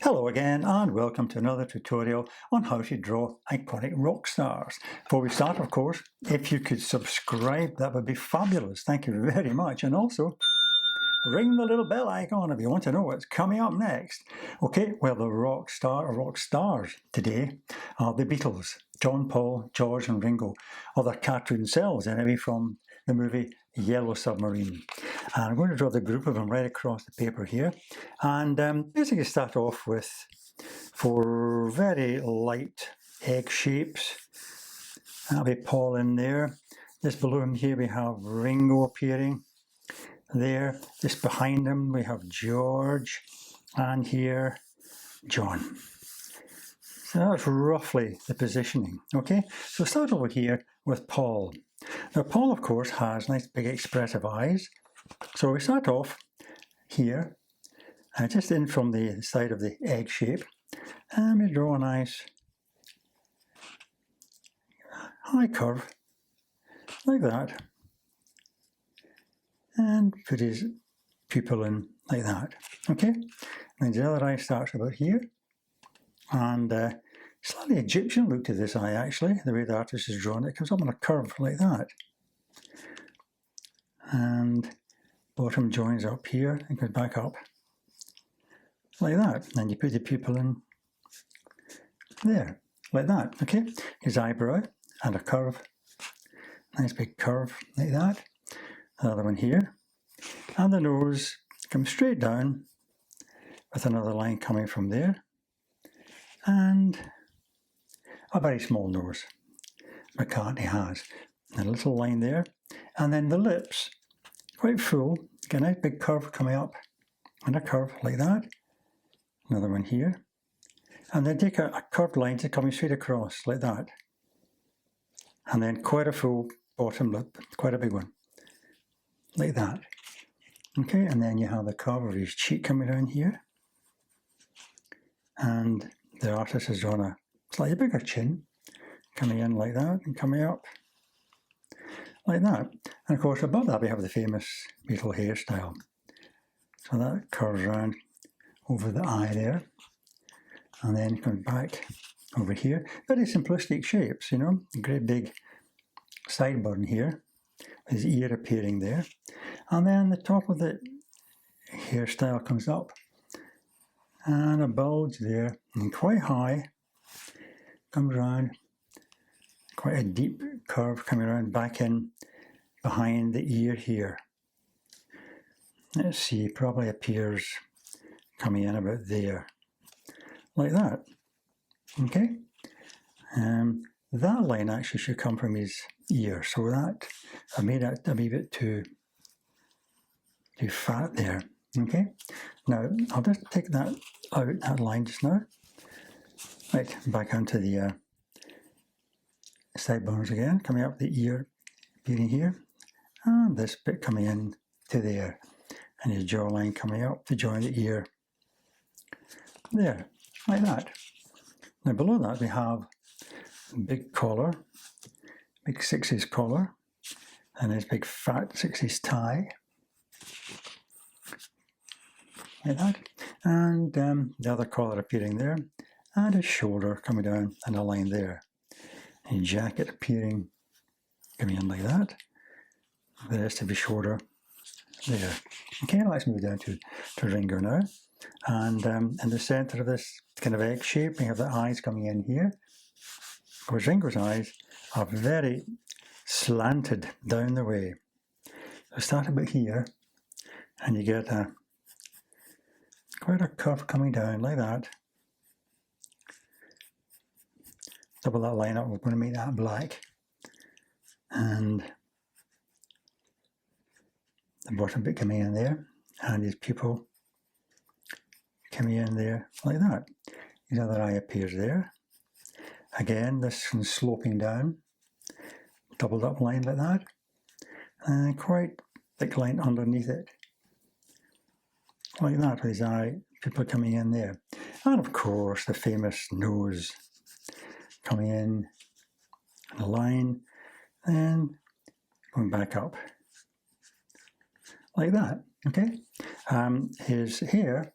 Hello again and welcome to another tutorial on how to draw iconic rock stars. Before we start, of course, if you could subscribe, that would be fabulous. Thank you very much. And also, ring the little bell icon if you want to know what's coming up next. Okay, well, the rock stars today are the Beatles, John, Paul, George and Ringo, or their cartoon selves anyway, from the movie Yellow Submarine. And I'm going to draw the group of them right across the paper here, and basically start off with 4 very light egg shapes. That'll be Paul in there. Just below him here we have Ringo appearing there. Just behind him we have George, and here John. So that's roughly the positioning. Okay, so start over here with Paul. Now Paul, of course, has nice big expressive eyes. So we start off here, just in from the side of the egg shape, and we draw a nice high curve like that, and put his pupil in like that. Okay, and the other eye starts about here, and slightly Egyptian look to this eye actually, the way the artist has drawn it. It comes up on a curve like that, and bottom joins up here and goes back up like that. And you put the pupil in there, like that. Okay, his eyebrow and a curve, nice big curve like that. The other one here, and the nose comes straight down with another line coming from there, and a very small nose McCartney has, and a little line there, and then the lips quite full, get a nice big curve coming up, and a curve like that. Another one here, and then take a curved line to coming straight across like that, and then quite a full bottom lip, quite a big one, like that. Okay, and then you have the curve of his cheek coming down here, and the artist has drawn a slightly bigger chin coming in like that and coming up like that. And of course above that we have the famous Beatle hairstyle. So that curves around over the eye there, and then comes back over here. Very simplistic shapes, you know, a great big sideburn here, his ear appearing there, and then the top of the hairstyle comes up, and a bulge there, and quite high, comes around, quite a deep curve coming around back in behind the ear here. Let's see, probably appears coming in about there, like that. Okay, that line actually should come from his ear, so that I made it a wee bit too fat there. Okay, now I'll just take that out, that line just now. Right, back onto the sideburns again, coming up the ear, appearing here, and this bit coming in to there, and his jawline coming up to join the ear there, like that. Now below that we have a big collar, big 60s collar, and his big fat 60s tie, like that, and the other collar appearing there, and his shoulder coming down and a line there, and jacket appearing, coming in like that, the rest of his shoulder there. Okay, let's move down to Ringo now, and in the centre of this kind of egg shape we have the eyes coming in here. Of course Ringo's eyes are very slanted down the way, so start about here, and you get quite a curve coming down like that. Double that line up, we're going to make that black, and the bottom bit coming in there, and his pupil coming in there like that. His other eye appears there. Again, this one's sloping down, doubled up line like that, and quite thick line underneath it, like that, with his eye pupil coming in there. And of course the famous nose coming in a line, and going back up like that. Okay, his hair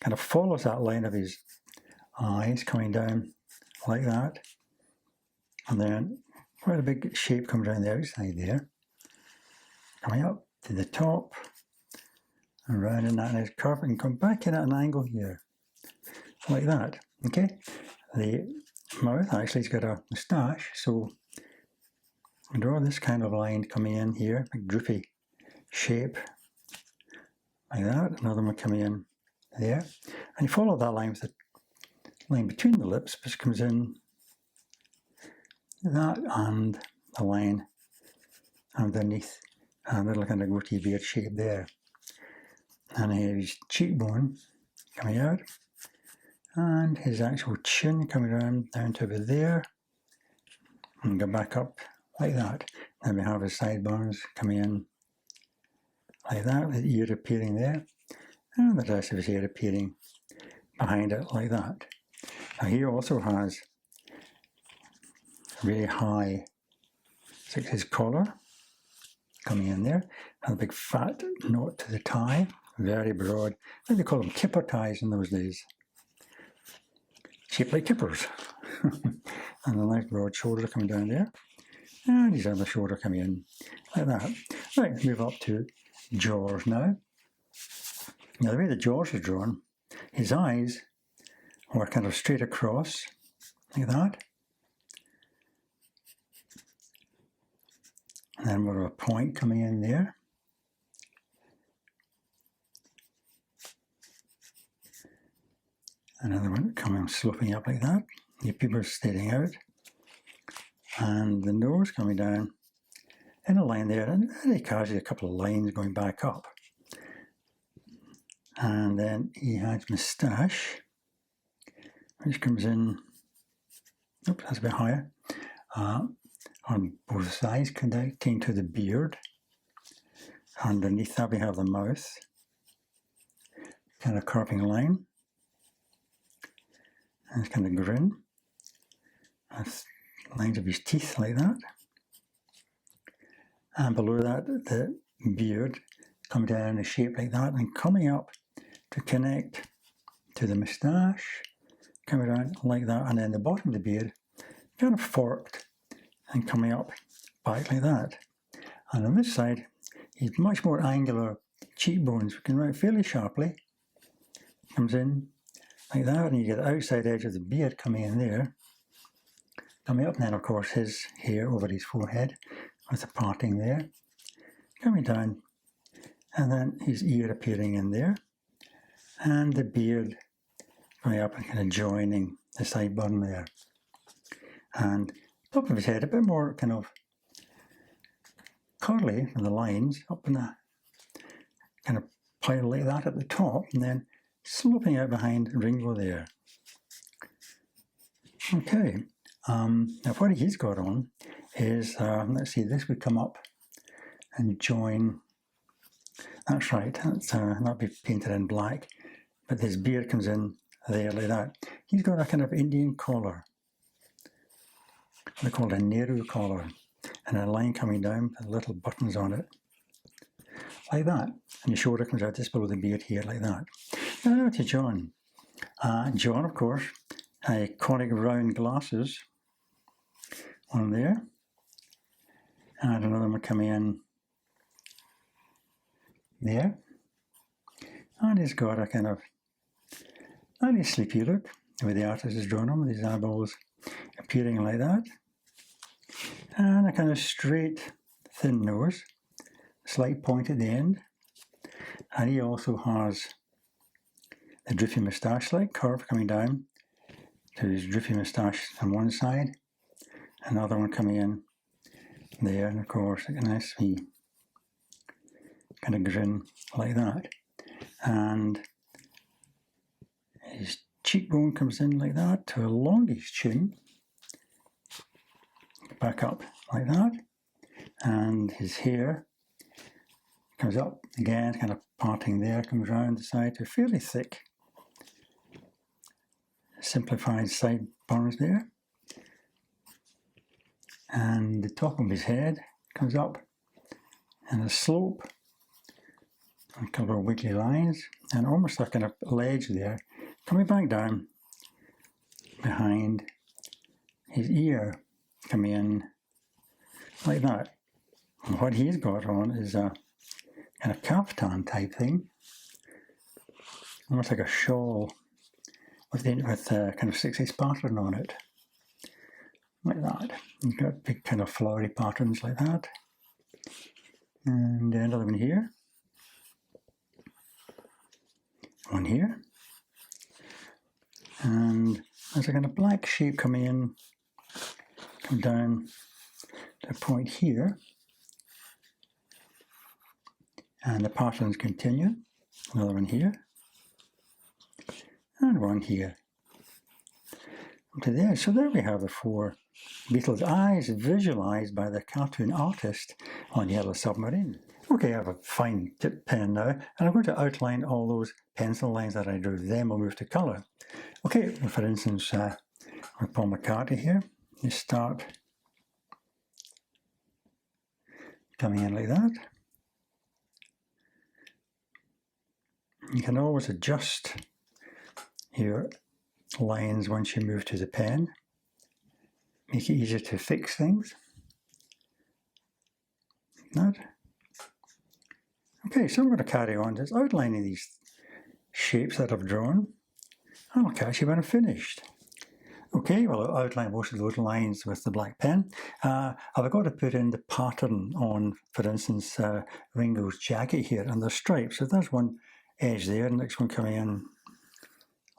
kind of follows that line of his eyes coming down like that, and then quite a big shape comes around the outside there, coming up to the top, and round in that nice curve, and come back in at an angle here, like that. Okay, the mouth actually has got a moustache, so I draw this kind of line coming in here, like droopy shape, like that. Another one coming in there, and you follow that line with the line between the lips, which comes in that, and the line underneath, and little kind of goatee beard shape there. And his cheekbone coming out, and his actual chin coming around down to over there, and go back up like that. Then we have his sideburns coming in like that, with the ear appearing there, and the rest of his hair appearing behind it like that. Now he also has really high, like his collar coming in there, and a big fat knot to the tie, very broad. I think they call them kipper ties in those days. Shaped like kippers. And a nice broad shoulder coming down there. And his other shoulder coming in like that. Right, move up to jaws now. Now the way the jaws are drawn, his eyes are kind of straight across, like that. And then we've got a point coming in there. Another one coming sloping up like that. The pupils staring out. And the nose coming down in a line there, and very casually a couple of lines going back up. And then he has moustache, which comes in, oops, that's a bit higher, on both sides, connecting to the beard. Underneath that we have the mouth, kind of curving line, and it's kind of grin. That's lines of his teeth like that. And below that, the beard coming down in a shape like that, and coming up to connect to the moustache, coming down like that, and then the bottom of the beard kind of forked and coming up back like that. And on this side, he's much more angular cheekbones, can write fairly sharply, comes in like that, and you get the outside edge of the beard coming in there, coming up, and then of course his hair over his forehead with the parting there, coming down, and then his ear appearing in there, and the beard going up and kind of joining the sideburn there, and top of his head a bit more kind of curly from the lines up in the kind of pile like that at the top, and then sloping out behind Ringo there. Okay, now what he's got on is, let's see, this would come up and join, that's right, that'll be painted in black, but this beard comes in there like that. He's got a kind of Indian collar, they call it a Nehru collar, and a line coming down with little buttons on it, like that, and the shoulder comes out just below the beard here, like that. Now to John. John, of course, iconic round glasses on there, and another one coming in there, and he's got a kind of very sleepy look, the way the artist has drawn him, with his eyeballs appearing like that, and a kind of straight, thin nose, slight point at the end, and he also has a droopy moustache-like curve coming down to his droopy moustache on one side, another one coming in there, and of course a nice wee kind of grin like that, and his cheekbone comes in like that to a longish chin, back up like that, and his hair comes up again, kind of parting there, comes round the side to fairly thick, simplified sideburns there, and the top of his head comes up and a slope a couple of wiggly lines, and almost like a ledge there, coming back down behind his ear, coming in like that. And what he's got on is a kind of kaftan type thing, almost like a shawl with kind of 6/8 pattern on it, like that. You've got big kind of flowery patterns like that. And another one here. One here. And there's a kind of black shape coming in, come down to a point here. And the patterns continue. Another one here. And one here. Up to there. So there we have the 4 Beatles eyes visualised by the cartoon artist on Yellow Submarine. Okay, I have a fine tip pen now, and I'm going to outline all those pencil lines that I drew. Then we'll move to colour. Okay, for instance, with Paul McCartney here, you start coming in like that. You can always adjust your lines once you move to the pen. Make it easier to fix things. Like that. Okay, so I'm going to carry on just outlining these shapes that I've drawn. I'll catch you when I'm finished. Okay, well, I'll outline most of those lines with the black pen. I've got to put in the pattern on, for instance, Ringo's jacket here, and the stripes. So there's one edge there, the next one coming in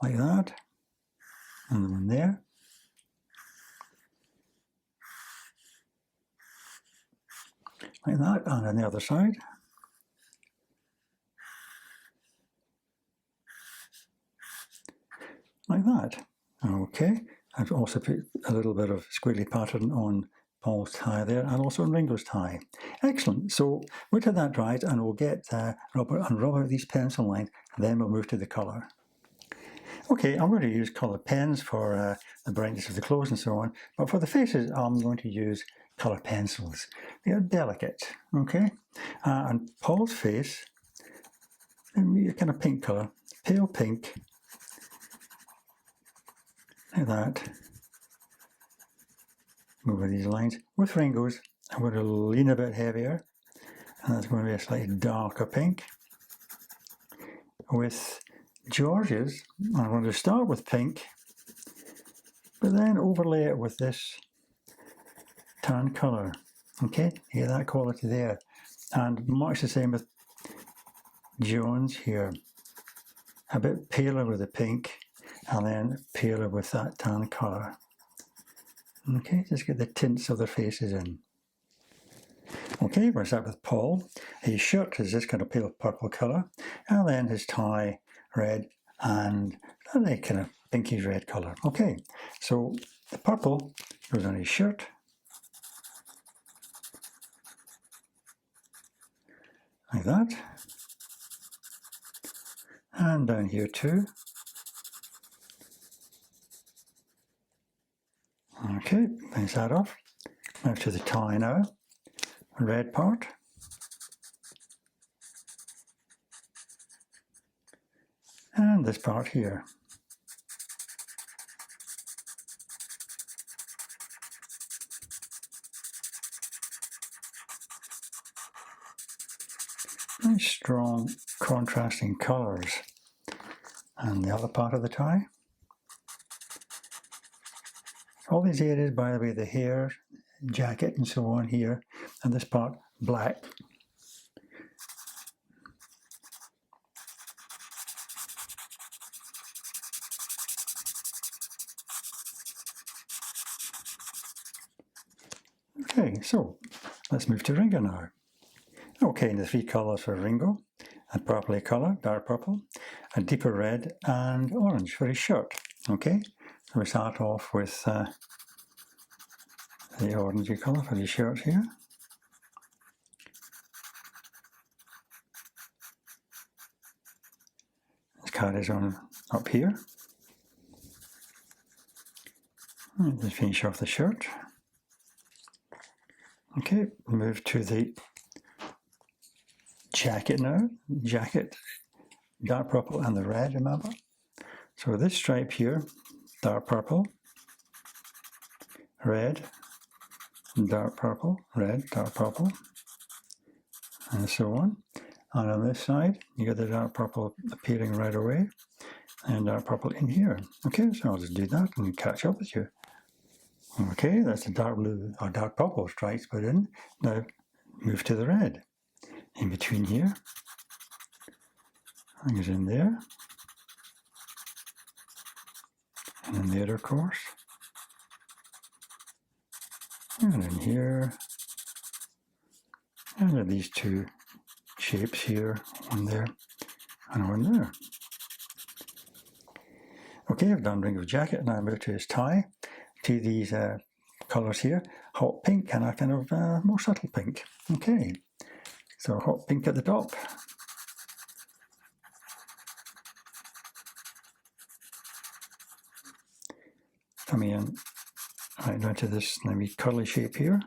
like that, and the one there. Like that, and on the other side. Like that. Okay, I've also put a little bit of squiggly pattern on Paul's tie there, and also on Ringo's tie. Excellent. So wait till that dries, and we'll get rub out these pencil lines, and then we'll move to the colour. Okay, I'm going to use colour pens for the brightness of the clothes and so on, but for the faces I'm going to use colour pencils. They're delicate, okay? And Paul's face, a kind of pink colour, pale pink, like that. Over these lines. With Ringo's, I'm going to lean a bit heavier, and that's going to be a slightly darker pink. With George's, I'm going to start with pink, but then overlay it with this tan colour. Okay, you get that quality there. And much the same with Jones here. A bit paler with the pink, and then paler with that tan colour. Okay, just get the tints of their faces in. Okay, we're going to start with Paul. His shirt is this kind of pale purple colour, and then his tie red, and a kind of pinkish red colour. Okay, so the purple goes on his shirt. Like that. And down here too. Okay, finish that off. Move to the tie now. The red part. And this part here. Very strong contrasting colours. And the other part of the tie. All these areas, by the way, the hair, jacket and so on here, and this part black. Okay, so let's move to Ringo now. Okay, and the 3 colours for Ringo: a purpley colour, dark purple, a deeper red, and orange for his shirt. Okay, so we start off with the orangey colour for his shirt here. This carries on up here. And just finish off the shirt. Okay, move to the jacket now. Jacket, dark purple and the red, remember? So this stripe here, dark purple, red, dark purple, red, dark purple, and so on. And on this side, you get the dark purple appearing right away, and dark purple in here. Okay, so I'll just do that and catch up with you. Okay, that's the dark blue or dark purple stripes put in. Now move to the red. In between here, hangs in there, and in there, of course, and in here, and there are these two shapes here, one there, and one there. Okay, I've done Ringo's jacket, and I move to his tie, to these colours here, hot pink and a kind of more subtle pink. Okay, so hot pink at the top. Coming in right down to this maybe curly shape here.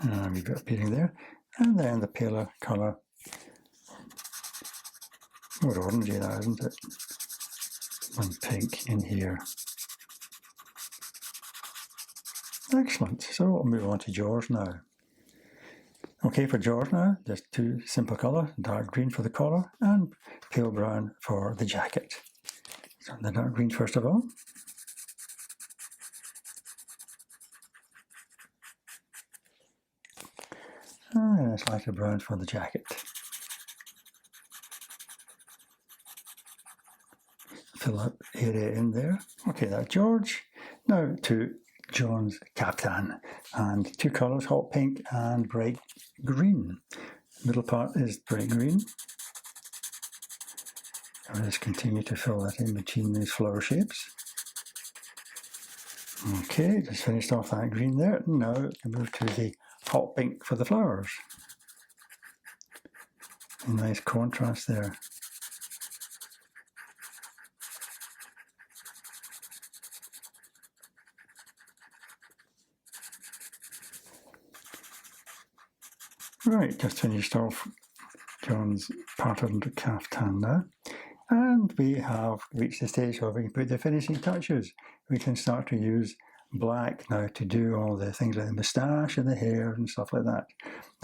And we've got appearing there. And then the paler colour. More orangey now, isn't it? And pink in here. Excellent. So we'll move on to George now. Okay, for George now, just two simple colours, dark green for the collar and pale brown for the jacket. So the dark green first of all. And a slightly brown for the jacket. Fill that area in there. Okay, that's George. Now to John's kaftan, and two colours, hot pink and bright green. Middle part is bright green. I'll just continue to fill that in between these flower shapes. Okay, just finished off that green there. Now we move to the hot pink for the flowers. A nice contrast there. Right, just finished off John's patterned kaftan now. And we have reached the stage where we can put the finishing touches. We can start to use black now to do all the things like the moustache and the hair and stuff like that.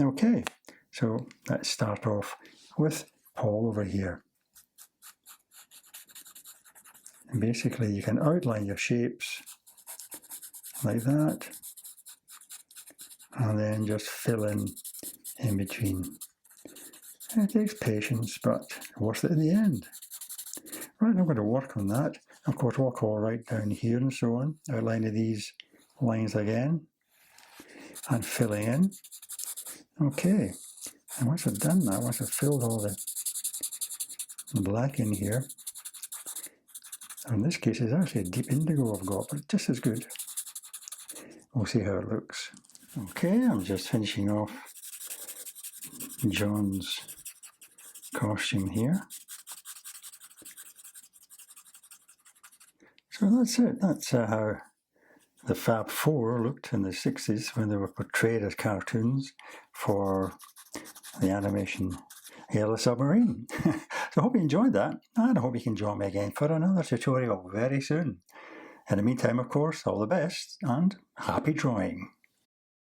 Okay, so let's start off with Paul over here. And basically you can outline your shapes like that, and then just fill in between. It takes patience, but worth it in the end. Right, I'm going to work on that. Of course, walk all right down here and so on, outlining these lines again, and filling in. Okay, and once I've done that, once I've filled all the black in here, in this case it's actually a deep indigo I've got, but just as good. We'll see how it looks. Okay, I'm just finishing off John's costume here. So that's it. That's how the Fab Four looked in the 60s when they were portrayed as cartoons for the animation Yellow Submarine. So I hope you enjoyed that, and I hope you can join me again for another tutorial very soon. In the meantime, of course, all the best and happy drawing.